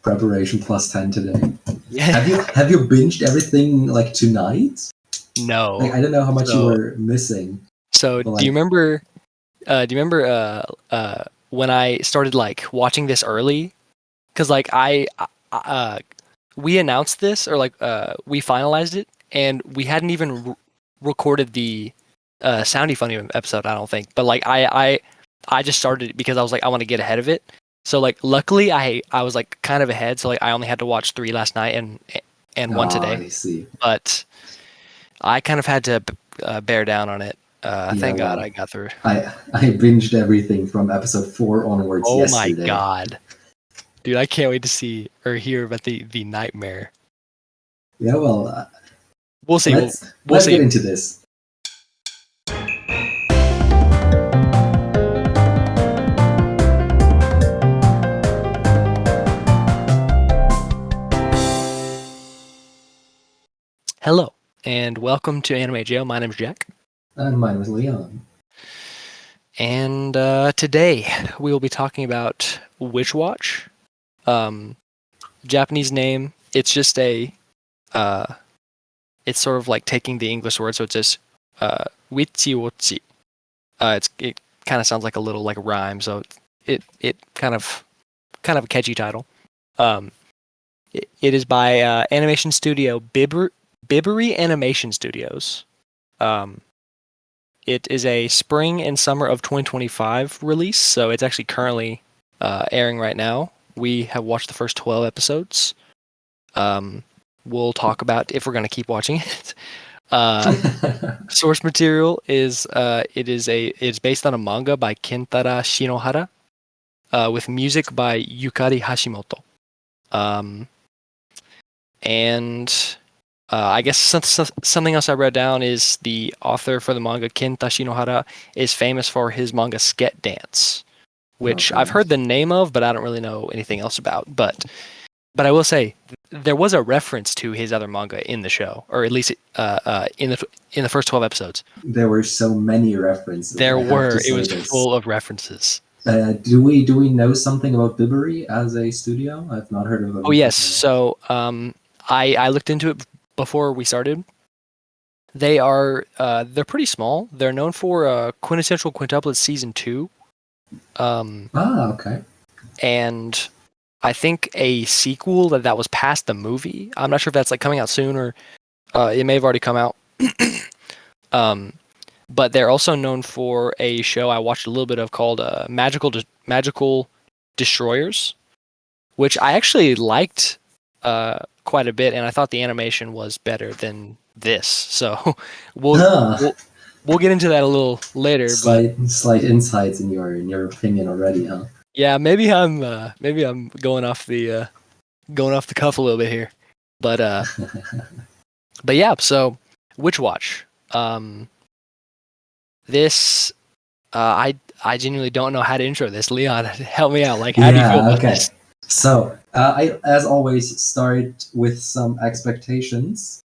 Preparation plus 10 today. Yeah. Have you binged everything like tonight? No. Like, I don't know how much you were missing. So do you remember? When I started like watching this early? Because like we announced this or like we finalized it, and we hadn't even recorded the Soundy Funny episode. I don't think, but like I just started it because I was like I want to get ahead of it. So like luckily I was like kind of ahead. So like I only had to watch 3 last night and 1 today. I see. But I kind of had to bear down on it. Thank God I got through. I binged everything from episode 4 onwards yesterday. Oh my God. Dude, I can't wait to see or hear about the nightmare. Yeah, well, we'll see. Let's get into this. Hello, and welcome to Anime Jail. My name's Jack. And mine was Leon. And today we will be talking about Witch Watch. Japanese name. It's just it's sort of like taking the English word, so it's just Wichi-Wochi. It kind of sounds like a little like rhyme, so it kind of a catchy title. It is by animation studio Biberi Animation Studios. It is a spring and summer of 2025 release, so it's actually currently airing right now. We have watched the first 12 episodes. We'll talk about if we're going to keep watching it. Source material is it's based on a manga by Kentara Shinohara, with music by Yukari Hashimoto. And I guess something else I read down is the author for the manga, Kenta Shinohara, is famous for his manga Sket Dance, which I've heard the name of, but I don't really know anything else about. But I will say there was a reference to his other manga in the show, or at least in the first 12 episodes. There were so many references. It was full of references. Do we know something about Biberi as a studio? I've not heard of them. Oh yes, so I looked into it before we started. They're pretty small. They're known for Quintessential Quintuplet Season 2. Okay. And I think a sequel that was past the movie. I'm not sure if that's like coming out soon or it may have already come out. But they're also known for a show I watched a little bit of called Magical Destroyers, which I actually liked quite a bit, and I thought the animation was better than this. So we'll get into that a little later. Slight insights in your opinion already, huh? Yeah, maybe I'm going off the cuff a little bit here, but yeah. So Witch Watch. This I genuinely don't know how to intro this. Leon, help me out. Like, how do you feel about this? So I, as always, start with some expectations.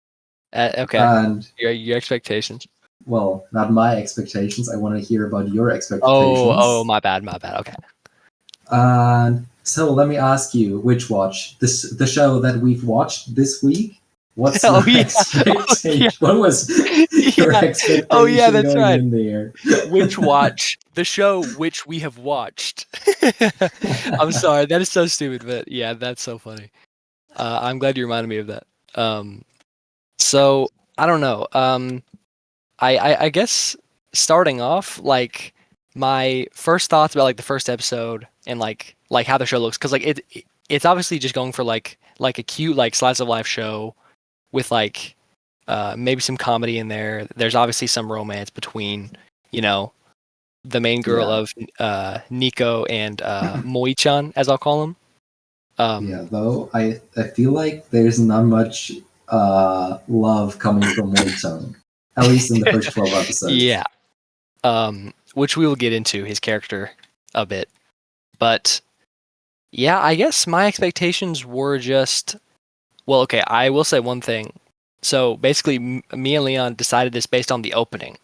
Okay. And your expectations. Well, not my expectations. I want to hear about your expectations. Oh, my bad. Okay. So let me ask you, Witch Watch, the show that we've watched this week. What's your expectation? What was your expectation? Oh yeah, that's going right. In there? Witch Watch, the show which we have watched. I'm sorry, that is so stupid, but yeah, that's so funny. I'm glad you reminded me of that. So I don't know. I guess starting off, like my first thoughts about like the first episode and like how the show looks, because like it's obviously just going for like a cute like slice of life show with like maybe some comedy in there. There's obviously some romance between, the main girl of Nico and Moi-chan, as I'll call him. Though I feel like there's not much love coming from Moi-chan, at least in the first 12 episodes. Yeah. Which we will get into his character a bit. But yeah, I guess my expectations were just... Well, okay, I will say one thing. So basically, me and Leon decided this based on the opening.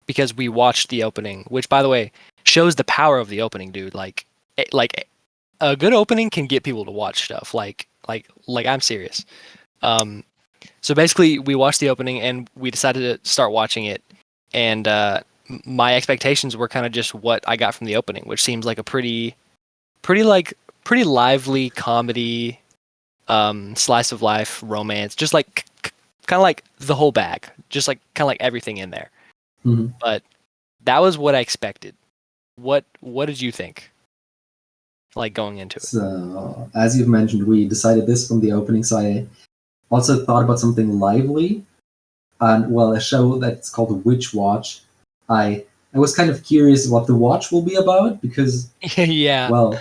Because we watched the opening, which, by the way, shows the power of the opening, dude. Like a good opening can get people to watch stuff. Like I'm serious. Um, so basically, we watched the opening and we decided to start watching it. And my expectations were kind of just what I got from the opening, which seems like a pretty lively comedy, slice of life romance, just like kind of like the whole bag, just like kind of like everything in there. Mhm. But that was what I expected. What did you think? Like going into it? So, as you've mentioned, we decided this from the opening, so I also thought about something lively. And, well, a show that's called Witch Watch. I was kind of curious what the watch will be about because, Yeah, well,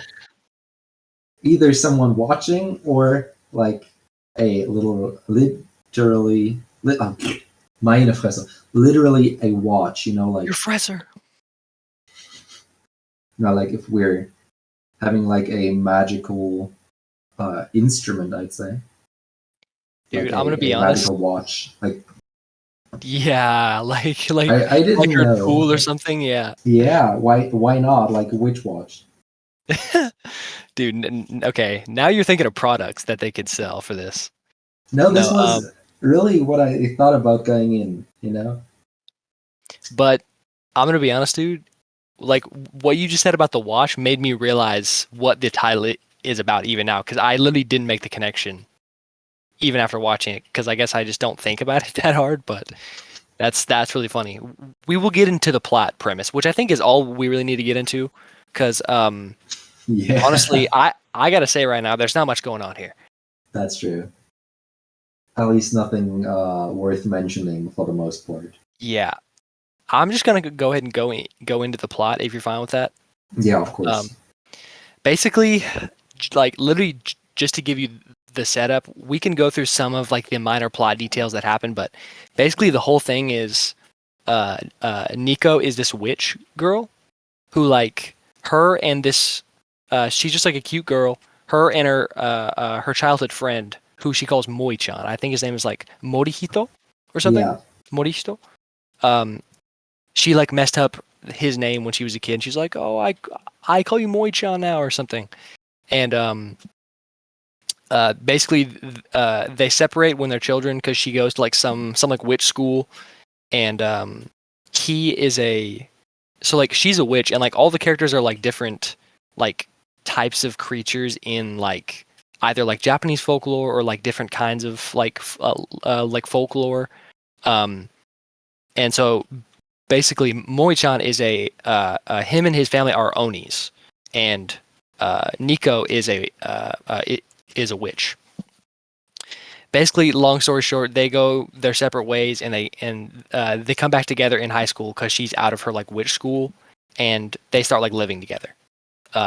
either someone watching or like a little literally meine Fresse, literally a watch, your fresser. like if we're having like a magical instrument, I'd say, like Dude, I'm gonna be a honest. magical watch. Like Yeah, like I like didn't her know. tool or something. Yeah. Yeah, why not? Like a witch watch. Dude, okay. Now you're thinking of products that they could sell for this. No, this No, was really what I thought about going in. but I'm gonna be honest, dude. Like what you just said about the watch made me realize what the title is about even now, because I literally didn't make the connection even after watching it, because I guess I just don't think about it that hard. But that's really funny. We will get into the plot premise, which I think is all we really need to get into, because honestly, Yeah, I gotta say right now, there's not much going on here. that's true. At least nothing worth mentioning for the most part. Yeah, I'm just gonna go ahead and go into the plot if you're fine with that. Yeah, of Um, course. basically, like literally just to give you the setup, we can go through some of like the minor plot details that happen, but basically the whole thing is Nico is this witch girl who like her and this she's just like a cute girl. Her and her childhood friend who she calls Moi-chan. I think his name is like Morihito or something. Yeah, Morihito. Um, she like messed up his name when she was a kid. She's like, "Oh, I call you Moi-chan now" or something. And basically they separate when they're children because she goes to like some like witch school, and he is a so like she's a witch, and like all the characters are like different like types of creatures in like either like Japanese folklore or like different kinds of like folklore. Um, and so basically, Moi-chan is him and his family are Onis, and Nico is is a witch. Basically, long story short, they go their separate ways, and they come back together in high school because she's out of her like witch school, and they start like living together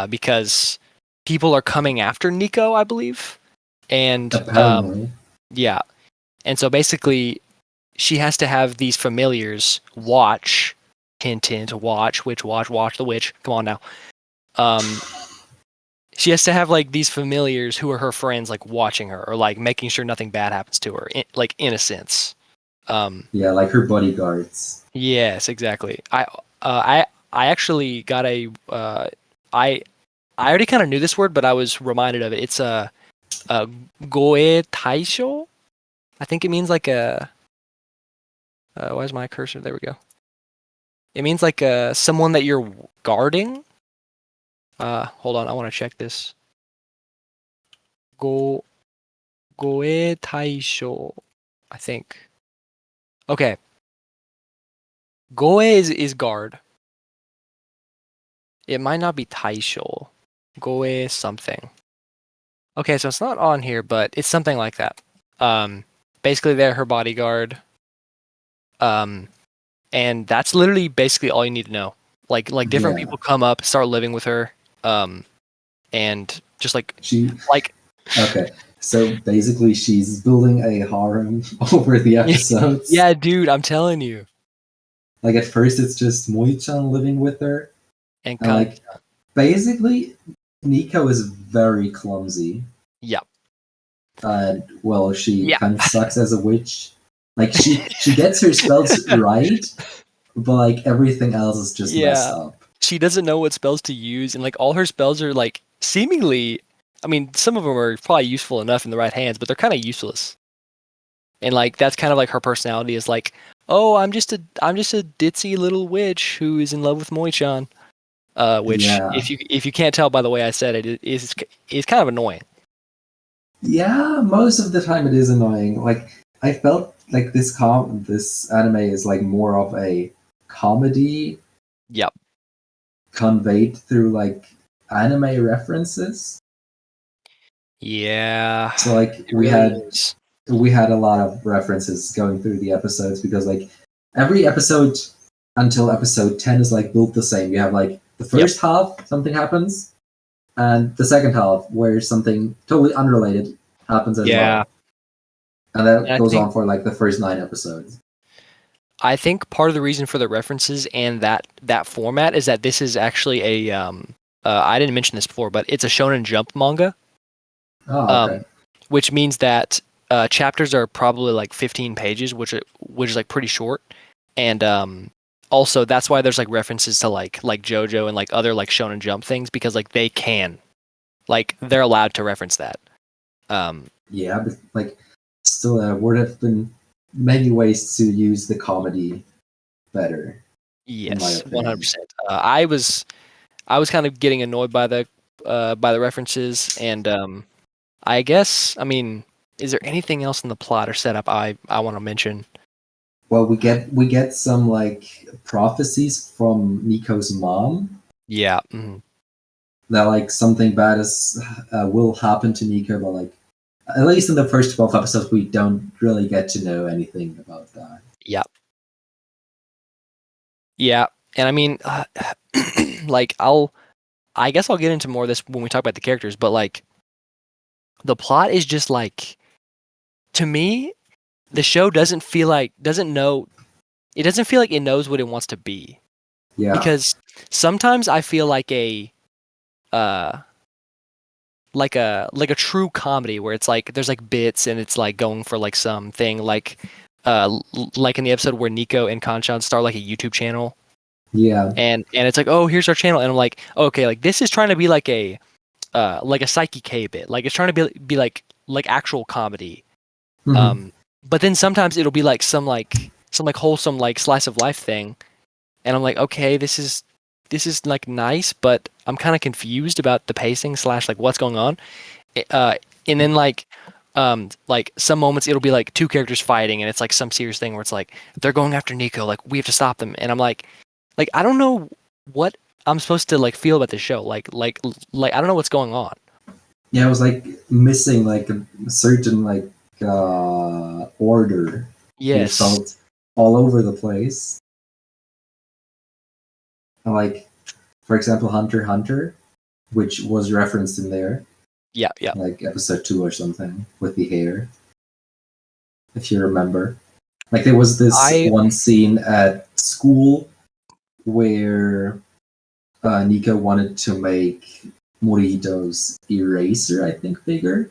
because people are coming after Nico, I believe, and apparently. yeah, and so basically, she has to have these familiars watch, hint hint, watch witch, watch the witch. Come on now. Um, she has to have like these familiars who are her friends, like watching her or like making sure nothing bad happens to her, like in a sense. Yeah, like her bodyguards. Yes, exactly. I actually got I I already kind of knew this word, but I was reminded of it. It's a goe taisho. I think it means like a. Where's my cursor? There we go. It means like someone that you're guarding. Hold on, I want to check this. Go goe taisho, I think. Okay, goe is guard. It might not be taisho. Goe something. Okay, so it's not on here, but it's something like that. Basically, they're her bodyguard. Um, and that's literally basically all you need to know. Like different Yeah, people come up, start living with her. And just she. like Okay, so basically, she's building a harem over the episodes. yeah, dude, I'm telling you. Like at first, it's just Moi-chan living with her, And and kind like basically, Nico is very clumsy. yeah. Well, she Yeah. kind of sucks as a witch. Like she gets her spells right, but like everything else is just messed Yeah. up. She doesn't know what spells to use, and like all her spells are like seemingly, I mean, some of them are probably useful enough in the right hands, but they're kind of useless. And like that's kind of like her personality is like, oh, I'm just a ditzy little witch who is in love with Moi-chan. Which Yeah. if you can't tell by the way I said it, is kind of annoying. Yeah, most of the time it is annoying. Like I felt like this anime is like more of a comedy Yep. conveyed through like anime references. Yeah. So like It really is. we had a lot of references going through the episodes because like every episode until episode 10 is like built the same. You have like the first half something happens and the second half where something totally unrelated happens as Yeah. well. And that And goes on for like the first 9 episodes. I think part of the reason for the references and that format is that this is actually a I didn't mention this before, but it's a Shonen Jump manga. Oh, okay. Which means that chapters are probably like 15 pages, which is like pretty short, and also that's why there's like references to like JoJo and like other like Shonen Jump things because like they're allowed to reference that. Yeah, but like still there would have been many ways to use the comedy better, in my Yes, opinion. 100%. I was kind of getting annoyed by the references, and I guess I mean, is there anything else in the plot or setup I want to mention? Well, we get some like prophecies from Nico's mom Yeah. Mhm. that like something bad is will happen to Nico, but like at least in the first 12 episodes, we don't really get to know anything about that. Yeah. Yeah, and I mean, like I guess I'll get into more of this when we talk about the characters, but like the plot is just like to me, the show doesn't feel like it knows what it wants to be Yeah. because sometimes I feel uh like a true comedy where it's like there's like bits and it's like going for like something like like in the episode where Nico and Kanchan start like a YouTube channel. Yeah. And it's like, oh, here's our channel, and I'm like, okay, like this is trying to be like a Psyche K bit, like it's trying to be like actual comedy. Mhm. But then sometimes it'll be like some like wholesome like slice of life thing, and I'm like, okay, this is like nice, but I'm kind of confused about the pacing slash like what's going on. Uh, and then like some moments it'll be like two characters fighting, and it's like some serious thing where it's like they're going after Nico, like we have to stop them, and I'm like I don't know what I'm supposed to like feel about this show. Like I don't know what's going on. Yeah, it was like missing like a certain like order. It Yes. felt all over the place. And like, for example, Hunter x Hunter, which was referenced in there, Yeah. Yeah. like episode 2 or something, with the hair, if you remember. Like there was this I one scene at school where Nico wanted to make Morito's eraser, I think, bigger.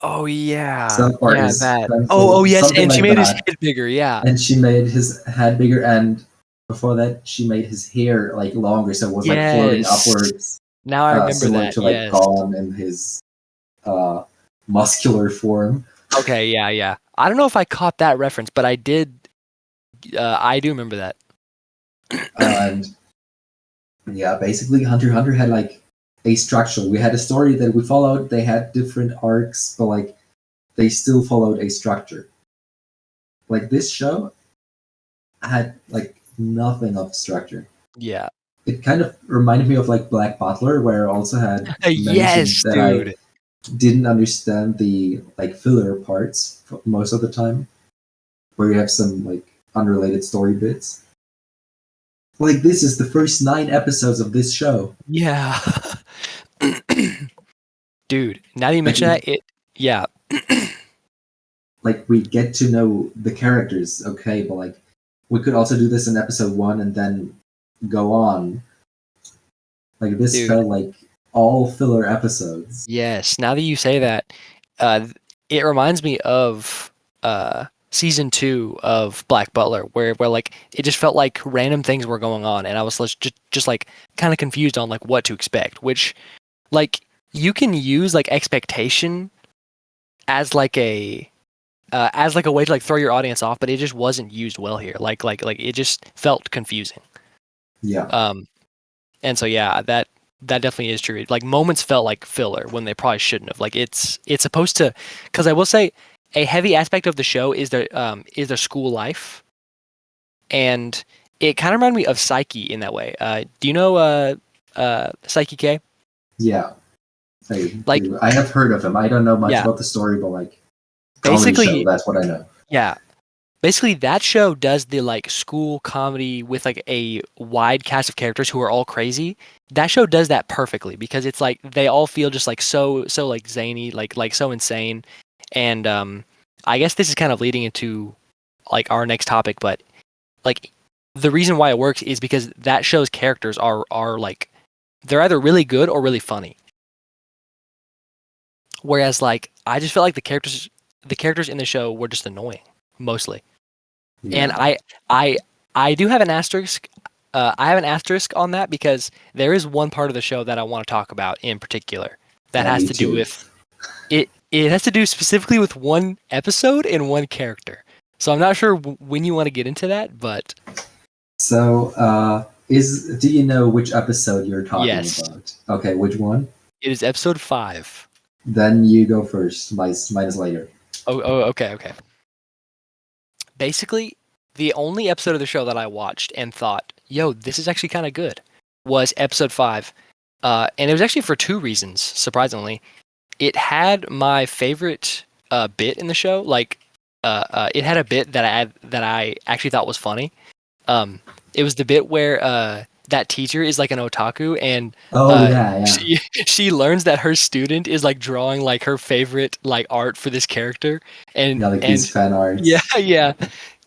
Oh yeah. Some or Yeah, his that. Oh pencil, yes, something and she like made his that. head bigger. Yeah. And she made his head bigger, and before that, she made his hair like longer, so it was like floating Yes. upwards, Now I remember similar that. to like Yes. Gollum in his uh, muscular form. Okay, yeah, yeah. I don't know if I caught that reference, but I did I do remember that. And yeah, basically, Hunter x Hunter had like a structure. We had a story that we followed. They had different arcs, but like they still followed a structure. Like this show had like nothing of structure. Yeah. It kind of reminded me of like Black Butler, where I also had mentioned Yes, that I dude. didn't understand the like filler parts most of the time, where you have some like unrelated story bits. Like this is the first 9 episodes of this show. Yeah. Dude, now that you Like mention that, it yeah. like we get to know the characters, okay, but like we could also do this in episode 1 and then go on. Like this Dude, felt like all filler episodes. yes. Now that you say that, it reminds me of season 2 of Black Butler, where like it just felt like random things were going on, and I was just like kind of confused on like what to expect. Which, like, you can use like expectation as like a way to like throw your audience off, but it just wasn't used well here. Like it just felt confusing. Yeah. And so yeah, that definitely is true. Like moments felt like filler when they probably shouldn't have. Like it's supposed to, because I will say a heavy aspect of the show is their school life, and it kind of reminded me of Psyche in that way. Do you know Psyche K? Yeah. I Like do. I have heard of him. I don't know much yeah, about the story, but like comedy show, basically that's what I know. yeah. Basically, that show does the like school comedy with like a wide cast of characters who are all crazy. That show does that perfectly because it's like they all feel just like so like zany, like so insane. And I guess this is kind of leading into like our next topic, but like the reason why it works is because that show's characters are like they're either really good or really funny. Whereas like I just felt like the characters in the show were just annoying mostly. And Yeah. I do have an asterisk. I have an asterisk on that because there is one part of the show that I want to talk about in particular that Yeah, has me to do too. with it. It has to do specifically with one episode and one character. So I'm not sure when you want to get into that, but So, do you know which episode you're talking yes, about? Okay, which one? it is episode 5. Then you go first. Mine is later. Oh, okay, okay. Basically, the only episode of the show that I watched and thought, "Yo, this is actually kind of good," was episode 5. And it was actually for two reasons, surprisingly. It had my favorite bit in the show. Like, it had a bit that I actually thought was funny. It was the bit where that teacher is like an otaku, and Oh yeah, yeah. she learns that her student is like drawing like her favorite like art for this character, Yeah, like and these fan yeah, arts. yeah.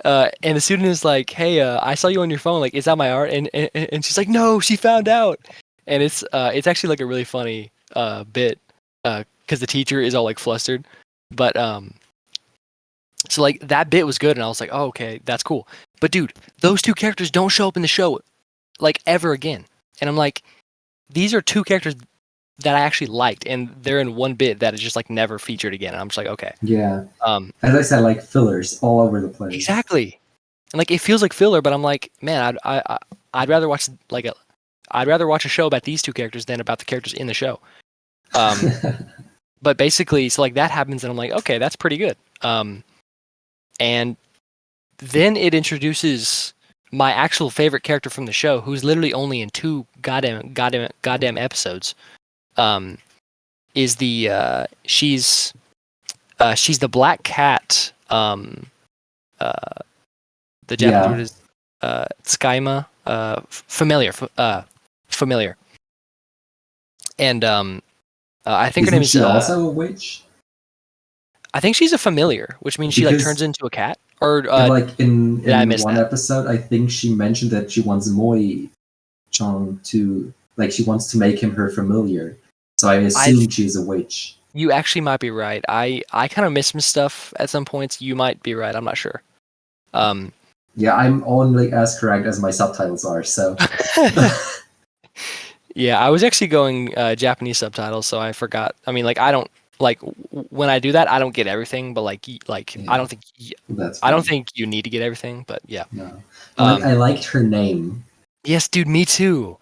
And the student is like, "Hey, I saw you on your phone. Like, is that my art?" And she's like, "No, she found out." And it's actually like a really funny bit because the teacher is all like flustered. But so like that bit was good, and I was like, "Oh, okay, that's cool." But dude, those two characters don't show up in the show like ever again. And I'm like, these are two characters that I actually liked, and they're in one bit that is just like never featured again. And I'm just like, okay, Yeah. um, As I said, like fillers all over the place. exactly. And like it feels like filler, but I'm like, man, I'd rather watch I'd rather watch a show about these two characters than about the characters in the show. But basically, so like that happens, and I'm like, okay, that's pretty good. And then it introduces my actual favorite character from the show, who's literally only in two goddamn episodes. Is the she's the black cat. The Japanese Yeah. word is Tsukaima, familiar, familiar. And I think her name Isn't is. she also a witch? I think she's a familiar, which means she like turns Because into a cat. Or like in did I miss one that? episode, I think she mentioned that she wants Moi Chong to like she wants to make him her familiar. So I I assume she's a witch. You actually might be right. I kind of missed some stuff at some points. You might be right. I'm not sure. Um, Yeah, I'm only as correct as my subtitles are. So yeah, I was actually going Japanese subtitles, so I forgot. I mean, like I don't like when I do that, I don't get everything, but like yeah, that's I don't fine. think you need to get everything, but yeah. No, like I liked her name Yes, dude, me too.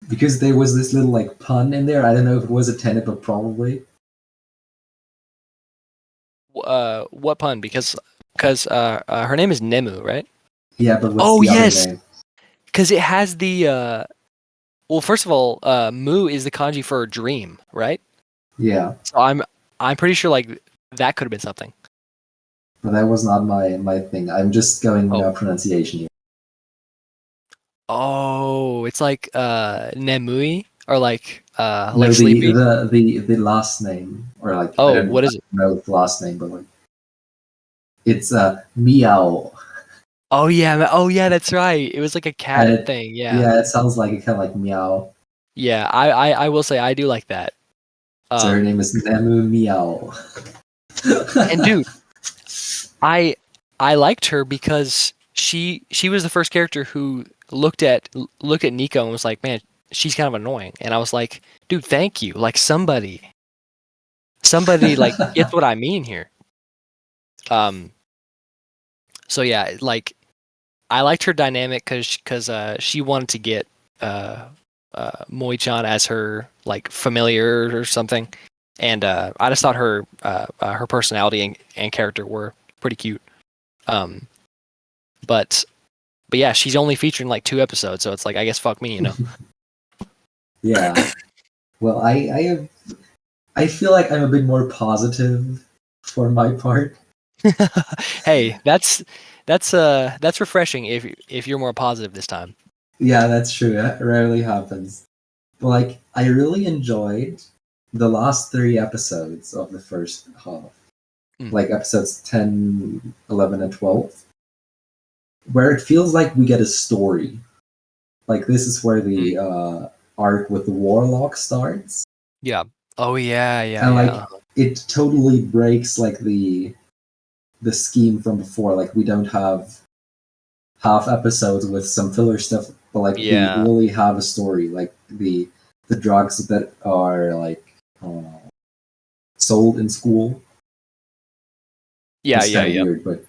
because there was this little like pun in there. I don't know if it was intended, but probably. What pun? Because her name is Nemu, right? Yeah, but what's Oh the other yes, name? because it has the well, first of all, Mu is the kanji for dream, right? Yeah, So I'm pretty sure like that could have been something. but that was not my thing. I'm just going Oh, pronunciation here. oh, it's like Nemui or No, like sleepy. the last name or like Oh, what I is it? don't know the last name, but like it's meow, Oh yeah, oh yeah, that's right. It was like a and cat thing. Yeah, yeah, it sounds like it kind of like meow. yeah. I will say I do like that. So her name is Nemu Meow. And dude, I I liked her because she was the first character who looked at Nico and was like, man, she's kind of annoying. And I was like, dude, thank you. Like somebody like gets what I mean here. So yeah, like I liked her dynamic because she wanted to get Moi-chan as her like familiar or something, and I just thought her personality and character were pretty cute. Um, but yeah, she's only featured in like 2 episodes, so it's like I guess fuck me, you know. Yeah. Well, I feel like I'm a bit more positive for my part. Hey, that's refreshing if you're more positive this time. Yeah, that's true. It rarely happens. But like, I really enjoyed the last 3 episodes of the first half, like episodes 10, 11, and 12, where it feels like we get a story. Like, this is where the arc with the warlock starts. Yeah. Oh yeah, yeah, And yeah. like, it totally breaks like the scheme from before. Like, we don't have half episodes with some filler stuff, but like we Yeah. really have a story. Like the drugs that are like sold in school. Yeah, It's yeah, kind of yeah. weird, but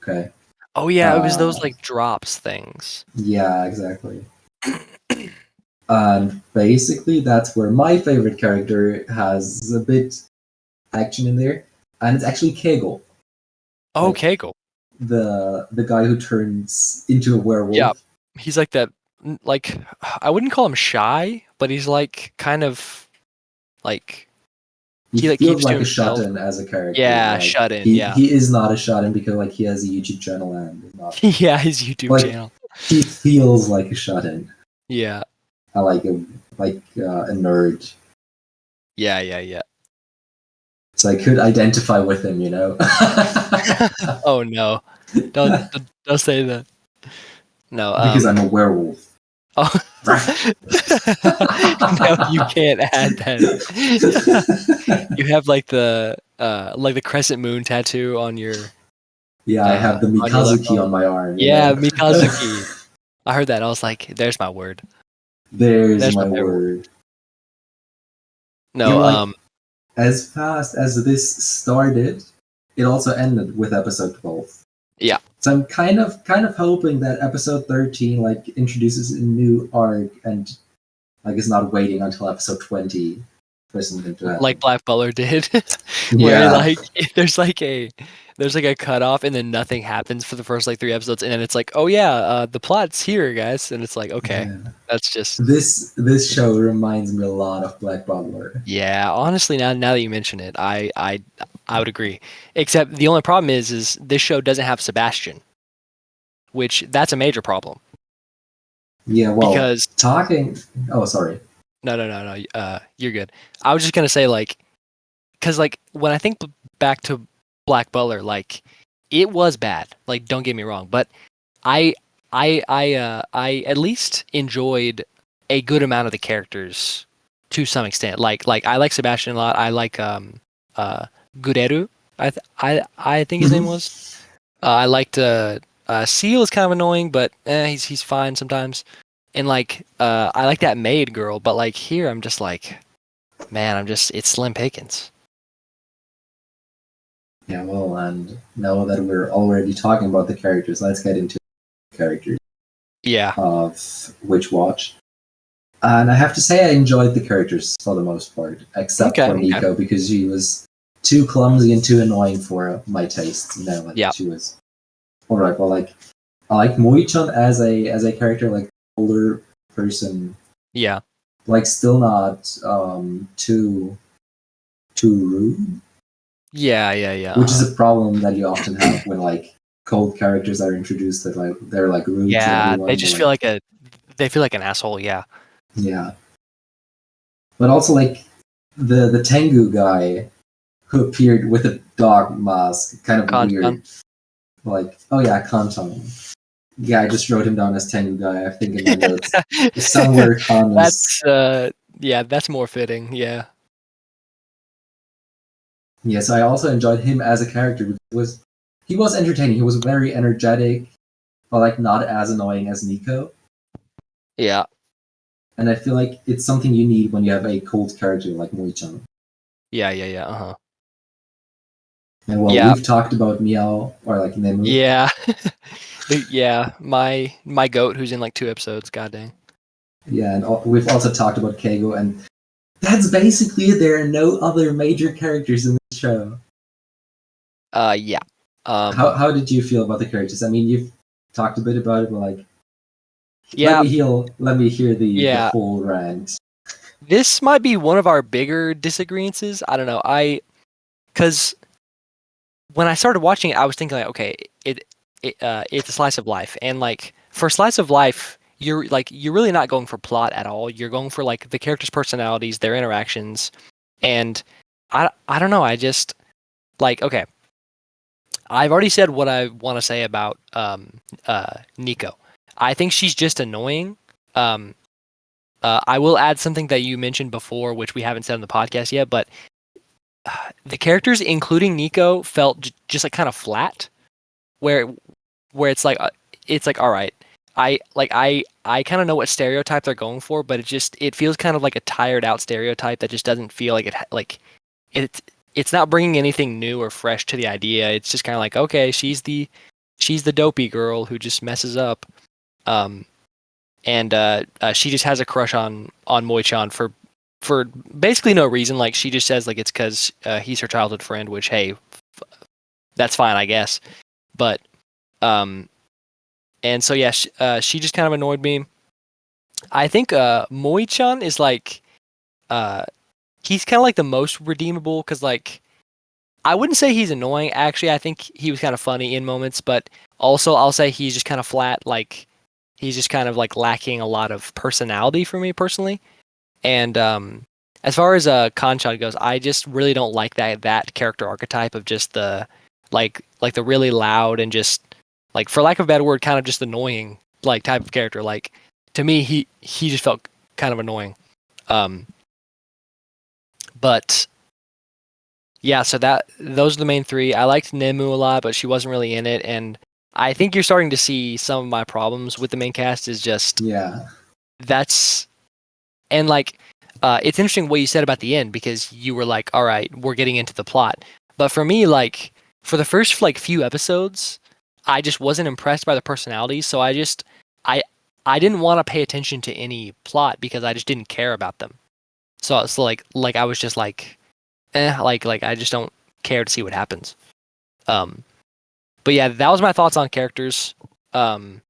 okay. Oh yeah, it was those like drops things. Yeah, exactly. And basically, that's where my favorite character has a bit action in there, and it's actually Kegel, Oh, like Kegel. the guy who turns into a Yeah. werewolf. He's like that, like, I wouldn't call him shy, but he's like kind of like He he like feels keeps to like a himself. shut-in as a character. Yeah, Like shut in. Yeah. he is not a shut-in because like he has a YouTube channel and is not Yeah, his YouTube like channel. he feels like a shut-in. Yeah. I like a nerd. Yeah, yeah, yeah. So I could identify with him, you know. Oh no. Don't say that. No, Because I'm a werewolf. Oh. No, you can't add that. You have like the crescent moon tattoo on your Yeah, I have the on your left Mikazuki arm. on my arm. You Yeah, know? Mikazuki. I heard that. I was like, "There's my word. There's There's my my favorite word." word. Yeah, No, like as fast as this started, it also ended with episode 12. yeah, So I'm kind of hoping that episode 13 like introduces a new arc and like is not waiting until episode 20 for something to happen. like Black Butler did, where Yeah. like there's like a cutoff and then nothing happens for the first like 3 episodes, and then it's like, oh yeah, the plot's here, guys, and it's like, okay, Yeah. that's just This show reminds me a lot of Black Butler. yeah. Honestly, now that you mention it, I would agree. Except the only problem is this show doesn't have Sebastian, which that's a major problem. Yeah, well, Because talking. Oh, sorry. no. You're good. I was just gonna say like, because like when I think back to Black Butler, like it was bad. Like don't get me wrong, but I I at least enjoyed a good amount of the characters to some extent. Like I like Sebastian a lot. I like Gureru. I think his name was. I liked Seal is kind of annoying, but he's fine sometimes. And like I like that maid girl, but like here I'm just like, man, it's slim pickings. Yeah, well, and now that we're already talking about the characters, let's get into the characters Yeah. of Witch Watch. And I have to say, I enjoyed the characters for the most part, except for Nico, because she was too clumsy and too annoying for my taste. You know, like she was. All right, well, like I like Moi-chan as a character, like older person. Yeah. Like still not too rude. Yeah. Which is a problem that you often have when like cold characters are introduced that like they're like rude to everyone. They just feel like they feel like an asshole. Yeah. Yeah. But also like the Tengu guy who appeared with a dog mask, kind of Kantan. weird. Like, oh yeah, Kantan. Yeah, I just wrote him down as Tengu guy. I think in my notes. Somewhere Khan is... that's more fitting. Yeah. Yes, I also enjoyed him as a character because he was entertaining. He was very energetic, but like not as annoying as Nico. Yeah. and I feel like it's something you need when you have a cold character like Mui-chan. Yeah. And well, Yeah. we've talked about Meow or like Nemu. Yeah. Yeah. My goat who's in like 2 episodes. God dang. Yeah, and we've also talked about Keigo, and that's basically it. There are no other major characters in the show. Yeah. How did you feel about the characters? I mean, you've talked a bit about it, but like, Yeah. let me hear the Yeah. full rant. This might be one of our bigger disagreements. I don't know. Because when I started watching it, I was thinking like, okay, it's a slice of life, and like for slice of life, you're really not going for plot at all. You're going for like the characters' personalities, their interactions, and I don't know. I just like okay. I've already said what I want to say about Nico. I think she's just annoying. Um, I will add something that you mentioned before, which we haven't said on the podcast yet, but the characters, including Nico, felt just like kind of flat. Where it's like all right, I kind of know what stereotype they're going for, but it feels kind of like a tired out stereotype that just doesn't feel like it it's not bringing anything new or fresh to the idea. It's just kind of like okay, she's the dopey girl who just messes up. Um, and she just has a crush on Moi-chan for basically no reason. Like she just says like it's because he's her childhood friend, which hey, that's fine, I guess. But um, and so yeah, she just kind of annoyed me. I think Moi-chan is like uh, he's kind of like the most redeemable because like I wouldn't say he's annoying. Actually, I think he was kind of funny in moments, but also I'll say he's just kind of flat. Like he's just kind of like lacking a lot of personality for me personally. And as far as Kanchan goes, I just really don't like that character archetype of just the like the really loud and just like for lack of a better word, kind of just annoying like type of character. Like to me, he just felt kind of annoying. Um, but yeah, so those are the main 3. I liked Nemu a lot, but she wasn't really in it, and I think you're starting to see some of my problems with the main cast is just Yeah, that's and like it's interesting what you said about the end because you were like, all right, we're getting into the plot. But for me, like for the first like few episodes, I just wasn't impressed by the personalities, so I I didn't want to pay attention to any plot because I just didn't care about them. So it's like I was just like like I just don't care to see what happens. Um but yeah, that was my thoughts on characters. Um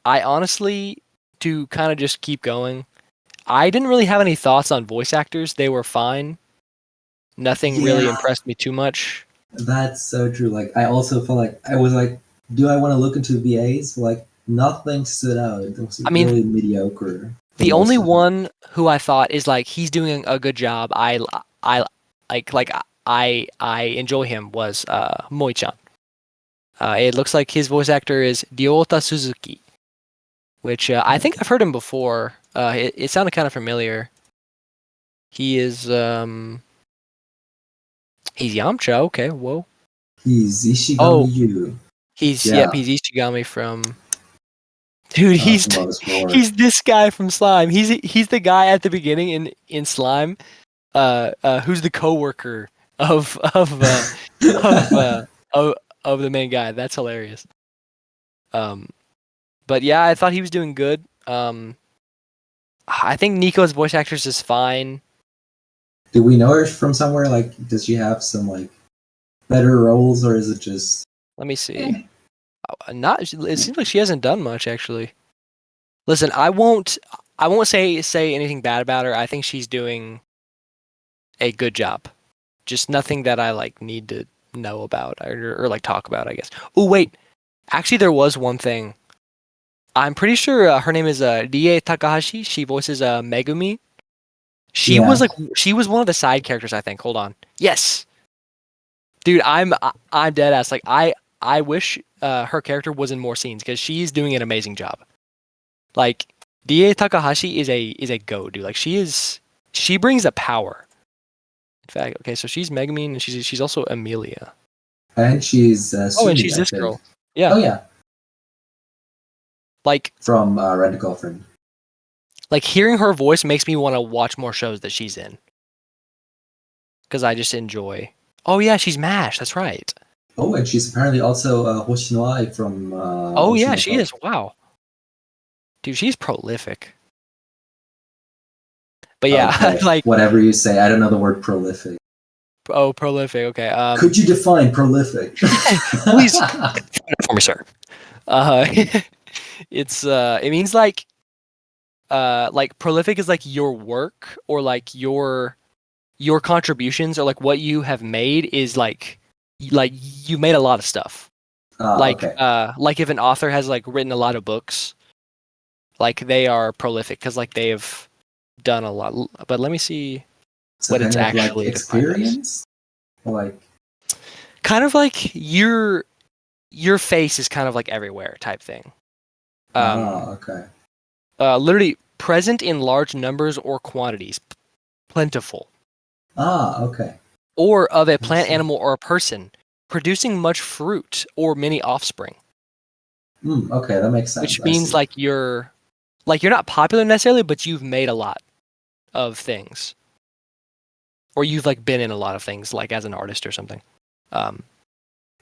I honestly to kind of just keep going, I didn't really have any thoughts on voice actors. They were fine. Nothing really yeah, impressed me too much. that's so true. Like, I also felt like I was like, do I want to look into VAs? Like, nothing stood out. It was I mean, really mediocre for the only most of them. one who I thought is like he's doing a good job. I like I enjoy him was Moi-chan. It looks like his voice actor is Ryota Suzuki, which I think I've heard him before. It sounded kind of familiar. He is he's Yamcha. Okay, whoa. He's Ishigami Oh, Yu. yep, Yeah, he's Ichigami from. Dude, from Lotus 4. he's this guy from Slime. He's the guy at the beginning in Slime, who's the coworker of of uh of, of the main guy. That's hilarious. Um, but yeah, I thought he was doing good. I think Nico's voice actress is fine. Do we know her from somewhere? Like, does she have some like better roles, or is it just? Let me see. Eh? Not. It seems like she hasn't done much actually. Listen, I won't say anything bad about her. I think she's doing a good job. Just nothing that I like need to know about or like talk about, I guess. Oh wait, actually there was one thing. I'm pretty sure her name is Rie Takahashi. She voices Megumi. Yeah, She was one of the side characters, I think. Hold on. Yes. Dude, I'm dead ass. Like I wish her character was in more scenes because she's doing an amazing job. Like Rie Takahashi is a go, dude. Like she brings a power. In fact, okay, so she's Megumi and she's also Amelia. and she's Oh, and Sumi, she's I this think. girl. Yeah. Oh yeah, Like from Rent a Girlfriend. Like hearing her voice makes me want to watch more shows that she's in. Because I just enjoy. Oh yeah, she's MASH. That's right. Oh, and she's apparently also Hoshino from Oh yeah, she Oshinoko. is. Wow, dude, she's prolific. But yeah, Okay, like whatever you say. I don't know the word prolific. prolific. Okay. Could you define prolific? Please for me, sir. Uh, it means like prolific is like your work or like your contributions or like what you have made is like you made a lot of stuff. Okay. Like if an author has like written a lot of books, like they are prolific because like they've done a lot. But let me see So what it's kind of like actually defined as. experience? Like, Kind of like your face is kind of like everywhere type thing. okay. Literally present in large numbers or quantities, plentiful, Okay. or of a Makes plant, sense. animal, or a person, producing much fruit or many offspring. Okay, that makes sense. Which I means see. like you're not popular necessarily, but you've made a lot of things, or you've like been in a lot of things, like as an artist or something. Um,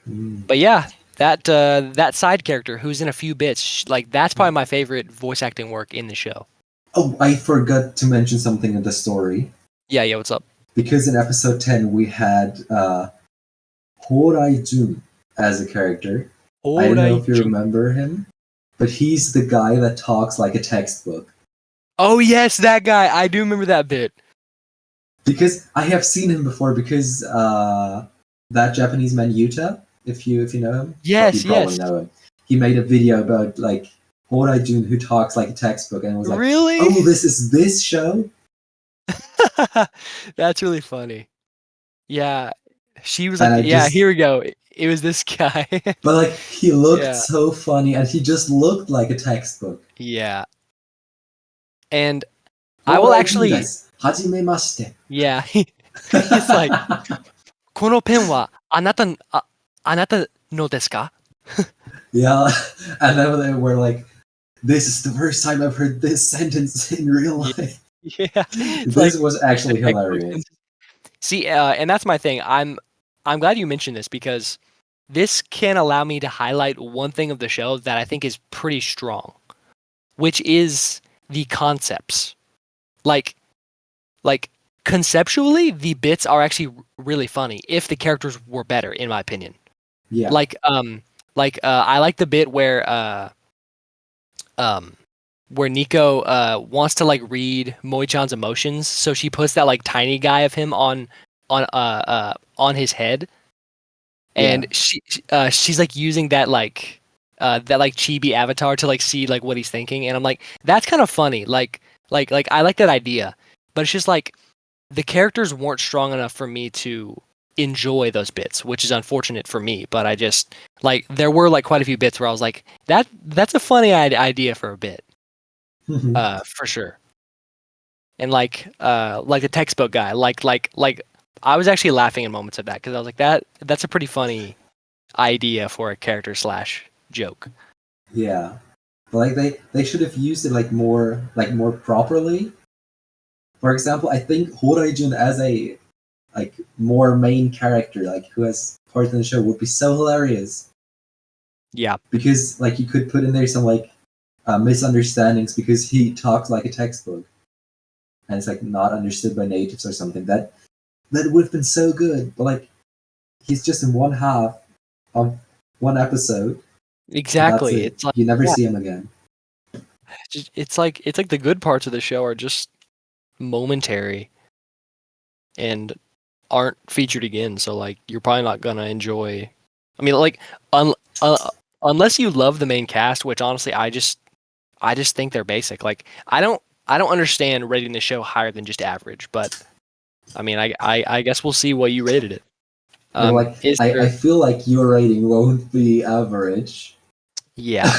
but yeah, that side character who's in a few bits, like that's probably my favorite voice acting work in the show. Oh, I forgot to mention something in the story. Yeah, what's up? Because in episode 10, we had Horai Jun as a character. I don't know if you remember him, but he's the guy that talks like a textbook. Oh yes, that guy. I do remember that bit. Because I have seen him before because that Japanese man Yuta, if you know him, well, you Yes, probably yes. know him. He made a video about like Horai Jun who talks like a textbook, and it was like, Really? oh, this is this show. That's really funny. Yeah, she was And like, I yeah, just, here we go. It was this guy. but like he looked Yeah, so funny, and he just looked like a textbook. yeah. And I will Horai Jun actually, desu. Hajimemashite. yeah, he's like, このペンはあなたのですか? Yeah, and then they were like, this is the first time I've heard this sentence in real Yeah, life. yeah. It's This like was the actually textbook. hilarious. See, and that's my thing. I'm glad you mentioned this because this can allow me to highlight one thing of the show that I think is pretty strong, which is the concepts. Like like conceptually, the bits are actually really funny if the characters were better, in my opinion. Yeah. Like I like the bit where Nico wants to like read Moi-chan's emotions, so she puts that like tiny guy of him on his head, and she's like using that like chibi avatar to like see like what he's thinking, and I'm like, that's kind of funny. Like I like that idea, but it's just like the characters weren't strong enough for me to enjoy those bits, which is unfortunate for me. But I just like there were like quite a few bits where I was like, that's a funny idea for a bit, for sure. And like the textbook guy, like I was actually laughing in moments of that because I was like that's a pretty funny idea for a character slash joke. Yeah. Like they should have used it like more properly. For example, I think Horaijun as a like more main character, like who has part in the show, would be so hilarious. Yeah, Because like you could put in there some like misunderstandings because he talks like a textbook and it's like not understood by natives or something. That would have been so good. But like he's just in one half of one episode. And that's exactly. it. It's like You never yeah, see him again. it's like the good parts of the show are just momentary and aren't featured again. So like you're probably not gonna enjoy. I mean, like unless you love the main cast, which honestly I just think they're basic. Like I don't understand rating the show higher than just average. But I mean, I guess we'll see what you rated it. But like Is I there? feel like your rating won't be average. Yeah,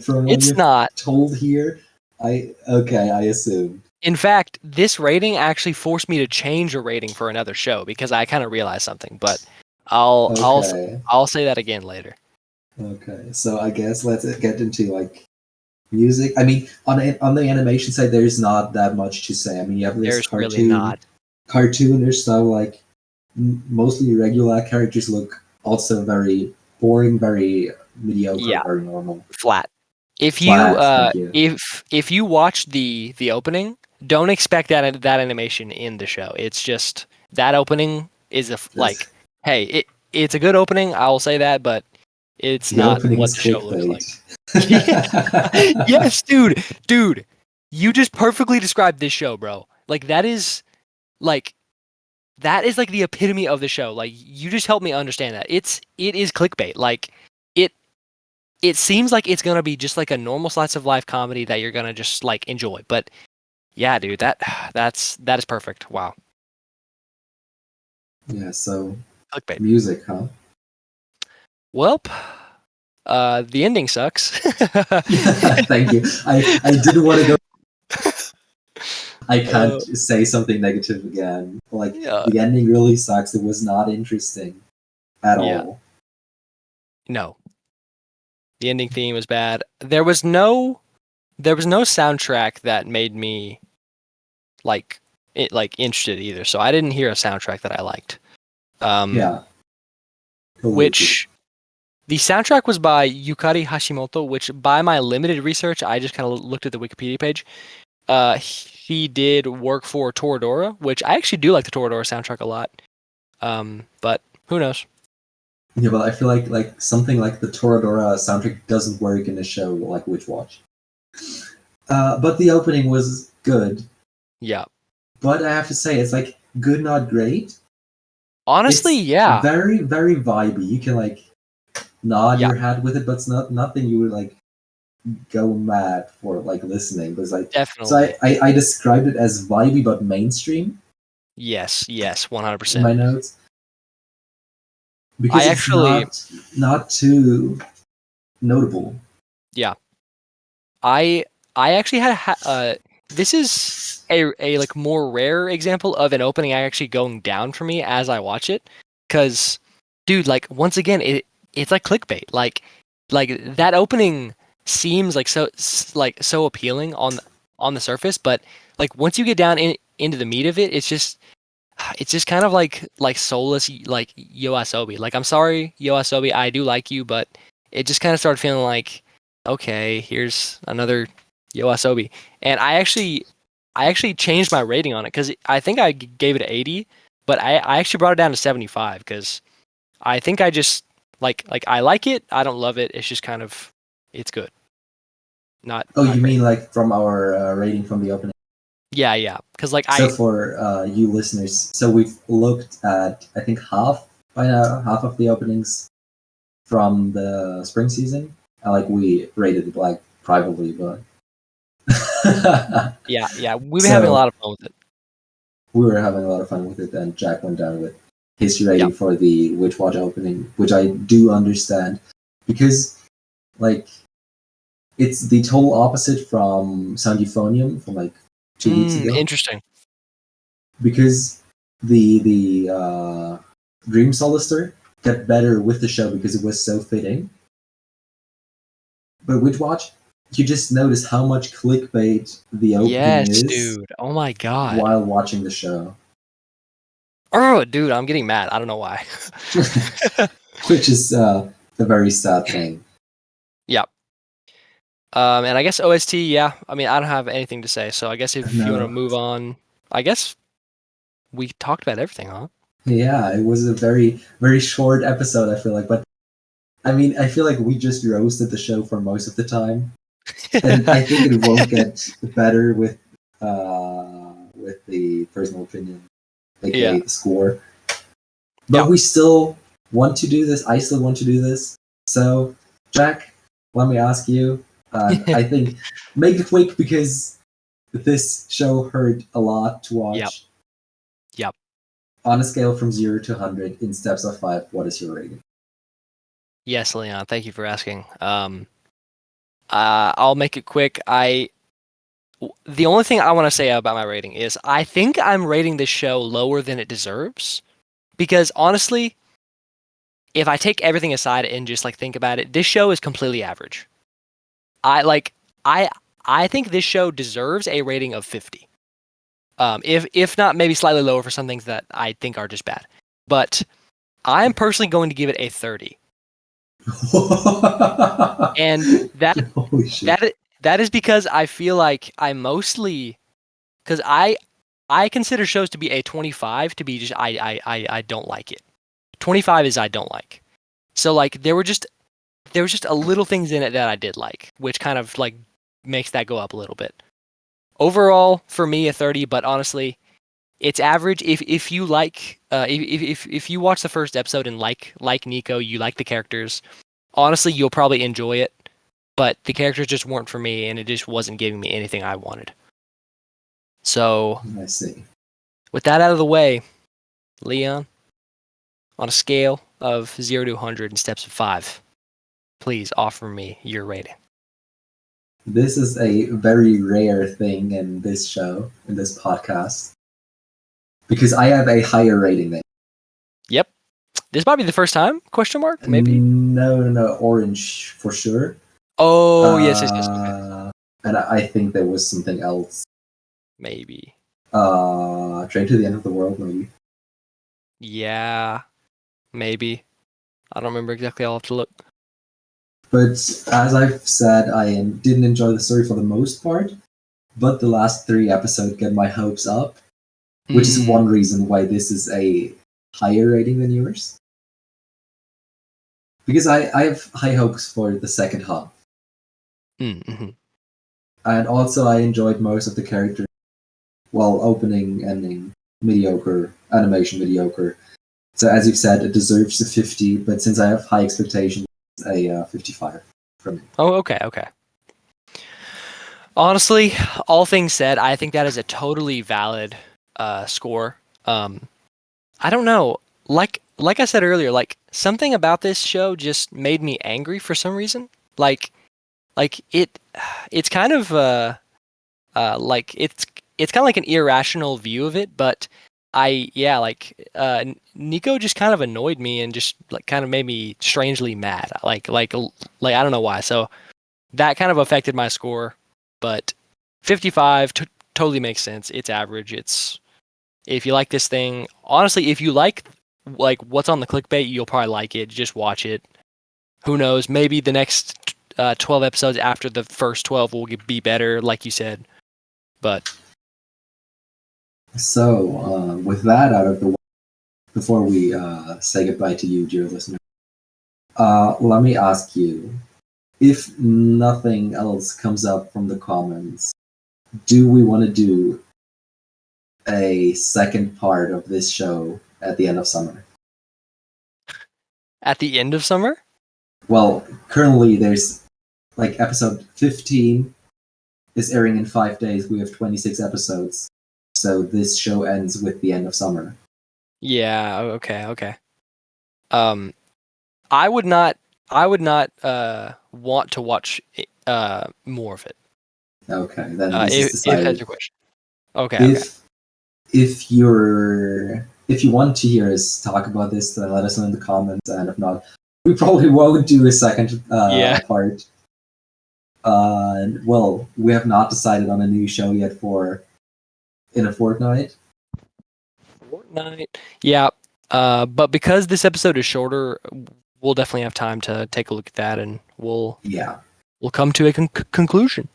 From what it's you've not. told here, I assume. In fact, this rating actually forced me to change a rating for another show because I kind of realized something. But I'll I'll Okay. I'll say that again later. Okay. So I guess let's get into like music. I mean, on the animation side, there's not that much to say. I mean, you have this There's really not. cartoonish style, like mostly regular characters look also very boring, very mediocre, Yeah, very normal. flat. If you Flat. Thank you. if you watch the opening, don't expect that animation in the show. It's just that opening is This, hey, it's a good opening. I will say that, but it's the not opening what is the show looks like. clickbait. Yes, dude, you just perfectly described this show, bro. Like that is like the epitome of the show. Like you just helped me understand that. It is clickbait. Like it it seems like it's gonna be just like a normal slice of life comedy that you're gonna just like enjoy. But yeah, dude, that is perfect. Wow. Yeah. So Clickbait. music, huh? Welp, the ending sucks. Thank you. I didn't want to go. I can't Uh, say something negative again. Like yeah. the ending really sucks. It was not interesting at Yeah. all. No. The ending theme was bad. There was no soundtrack that made me like interested either. So I didn't hear a soundtrack that I liked. Yeah. Totally agree. Which the soundtrack was by Yukari Hashimoto, which by my limited research, I just kind of looked at the Wikipedia page. He did work for Toradora, which I actually do like the Toradora soundtrack a lot. But who knows? Yeah, but I feel like something like the Toradora soundtrack doesn't work in a show like Witch Watch. But the opening was good. Yeah. But I have to say, it's like good, not great. Honestly, It's yeah. very, very vibey. You can like nod Yeah. your head with it, but it's not nothing you would like go mad for like listening. But it's like so Definitely. I described it as vibey but mainstream Yes, in 100%. my notes I because it's actually, not too notable. yeah. I actually this is a like more rare example of an opening actually going down for me as I watch it, because dude, like once again, it's like clickbait. Like that opening seems like so appealing on the surface, but like once you get down into the meat of it, it's just kind of like soulless like Yoasobi. Like I'm sorry, Yoasobi, I do like you, but it just kind of started feeling like, okay, here's another Yoasobi. And I actually changed my rating on it because I think I gave it an 80, but I actually brought it down to 75 because I think I just like I like it. I don't love it. It's just kind of it's good, not Oh, not you great. mean like from our rating from the opening? Yeah. Because like So for you listeners, so we've looked at I think half by now half of the openings from the spring season. Like we rated it like privately, but yeah, we've been having a so lot of fun with it. we were having a lot of fun with it. And Jack went down with his Yeah. rating for the Witch Watch opening, which I do understand because like it's the total opposite from Sound Euphonium from like 2 weeks ago. Interesting. Because the Dream Solister got better with the show because it was so fitting. But Witch Watch, you just notice how much clickbait the opening Yes, is dude. Oh my god. while watching the show, Oh, dude, I'm getting mad. I don't know why. which is a very sad thing. Yeah. And I guess OST, yeah. I mean, I don't have anything to say. So I guess if you want to No, move on, I guess we talked about everything, huh? yeah, it was a very very short episode. I feel like, but I mean, I feel like we just roasted the show for most of the time, and I think it won't get better with the personal opinion, aka Yeah. the score. But Yeah. we still want to do this. I still want to do this. So, Jack, let me ask you, and I think make it quick because this show hurt a lot to Yep. watch. Yep. On a scale from 0 to 100 in steps of 5, what is your rating? Yes, Leon. Thank you for asking. I'll make it quick. The only thing I want to say about my rating is I think I'm rating this show lower than it deserves because honestly, if I take everything aside and just like think about it, this show is completely average. I like I think this show deserves a rating of 50. If not maybe slightly lower for some things that I think are just bad. But I'm personally going to give it a 30. And Holy shit. that is because I feel like because I consider shows to be a 25 to be just I don't like it. 25 is I don't like. So like there was just a little things in it that I did like, which kind of like makes that go up a little bit. Overall, for me, a 30. But honestly, it's average. If you like, if you watch the first episode and like Nico, you like the characters. Honestly, you'll probably enjoy it. But the characters just weren't for me, and it just wasn't giving me anything I wanted. So, I see. with that out of the way, Leon, on a scale of 0 to 100 in steps of 5, please offer me your rating. This is a very rare thing in this show, in this podcast, because I have a higher rating than Yep. This might be the first time? Question mark? Maybe? No, orange for sure. Oh, yes. Okay. And I think there was something else. Maybe. Train to the End of the World, maybe. Yeah. Maybe. I don't remember exactly. I'll have to look. But as I've said, I didn't enjoy the story for the most part, but the last 3 episodes get my hopes up, which is one reason why this is a higher rating than yours. Because I have high hopes for the second half. Mm-hmm. And also I enjoyed most of the characters. Well, opening, ending, mediocre, animation mediocre. So as you've said, it deserves a 50, but since I have high expectations, a 55 from me. Oh, okay. Honestly, all things said, I think that is a totally valid score. I don't know. Like I said earlier, like something about this show just made me angry for some reason. Like it's kind of like it's kind of like an irrational view of it, but Nico just kind of annoyed me and just like kind of made me strangely mad. Like I don't know why. So that kind of affected my score, but 55 totally makes sense. It's average. It's if you like this thing, honestly, if you like what's on the clickbait, you'll probably like it. Just watch it. Who knows? Maybe the next 12 episodes after the first 12 will be better, like you said. But so, with that out of the way, before we say goodbye to you, dear listener, let me ask you, if nothing else comes up from the comments, do we want to do a second part of this show at the end of summer? at the end of summer? Well, currently there's like episode 15 is airing in 5 days. We have 26 episodes. So this show ends with the end of summer. Yeah, okay. I would not want to watch more of it. Okay, then this If is decided. that's your question. Okay. If you want to hear us talk about this, then let us know in the comments. And if not, we probably won't do a second part. Well, we have not decided on a new show yet for in a fortnight. Yeah. But because this episode is shorter, we'll definitely have time to take a look at that, and we'll come to a conclusion.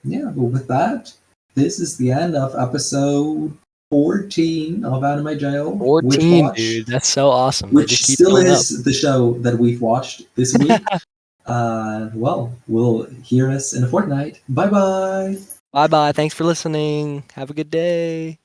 Yeah, but with that, this is the end of episode 14 of Anime Jail. 14, dude. That's so awesome. Which still is the show that we've watched this week. Well, we'll hear us in a fortnight. Bye-bye. Bye-bye. Thanks for listening. Have a good day.